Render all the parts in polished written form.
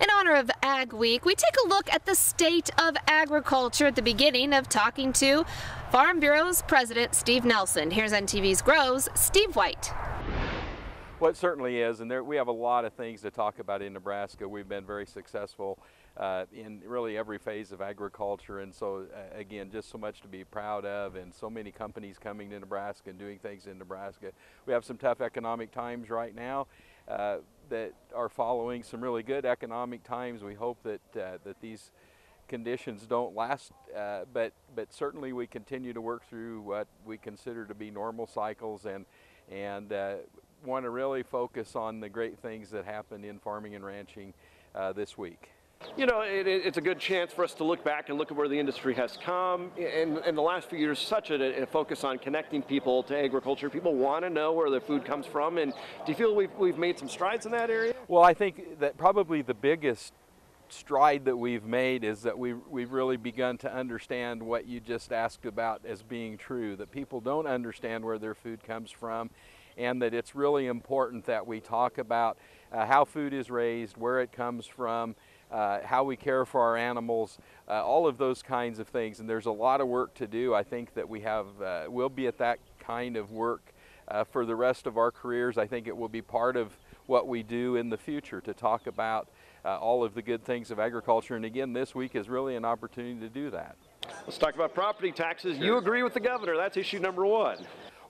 In honor of Ag Week, we take a look at the state of agriculture at the beginning of talking to Farm Bureau's President Steve Nelson. Here's NTV's Grow's Steve White. Well, it certainly is, and we have a lot of things to talk about in Nebraska. We've been very successful in really every phase of agriculture, and so again, just so much to be proud of, and so many companies coming to Nebraska and doing things in Nebraska. We have some tough economic times right now that are following some really good economic times. We hope that that these conditions don't last, but certainly we continue to work through what we consider to be normal cycles, and want to really focus on the great things that happen in farming and ranching this week. You know, it's a good chance for us to look back and look at where the industry has come. In the last few years, such a focus on connecting people to agriculture. People want to know where their food comes from, and do you feel we've made some strides in that area? Well, I think that probably the biggest stride that we've made is that we've really begun to understand what you just asked about as being true, that people don't understand where their food comes from, and that it's really important that we talk about how food is raised, where it comes from, how we care for our animals, all of those kinds of things. And there's a lot of work to do. I think that we'll be at that kind of work for the rest of our careers. I think it will be part of what we do in the future to talk about all of the good things of agriculture. And again, this week is really an opportunity to do that. Let's talk about property taxes. Sure. You agree with the governor. That's issue number one.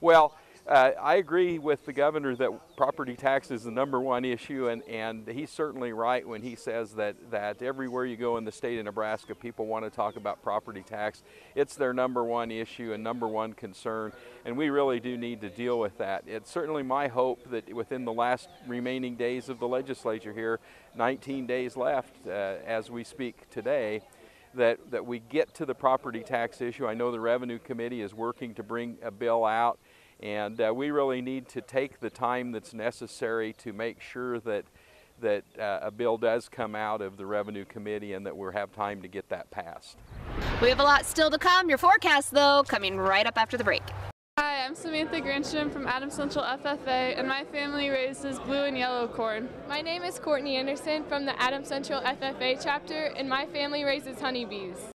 Well, I agree with the governor that property tax is the number one issue, and he's certainly right when he says that everywhere you go in the state of Nebraska, people want to talk about property tax. It's their number one issue and number one concern, and we really do need to deal with that. It's certainly my hope that within the last remaining days of the legislature here, 19 days left as we speak today, that we get to the property tax issue. I know the Revenue Committee is working to bring a bill out, and we really need to take the time that's necessary to make sure that a bill does come out of the Revenue Committee and that we'll have time to get that passed. We have a lot still to come. Your forecast, though, coming right up after the break. Hi, I'm Samantha Granstrom from Adams Central FFA, and my family raises blue and yellow corn. My name is Courtney Anderson from the Adams Central FFA chapter, and my family raises honeybees.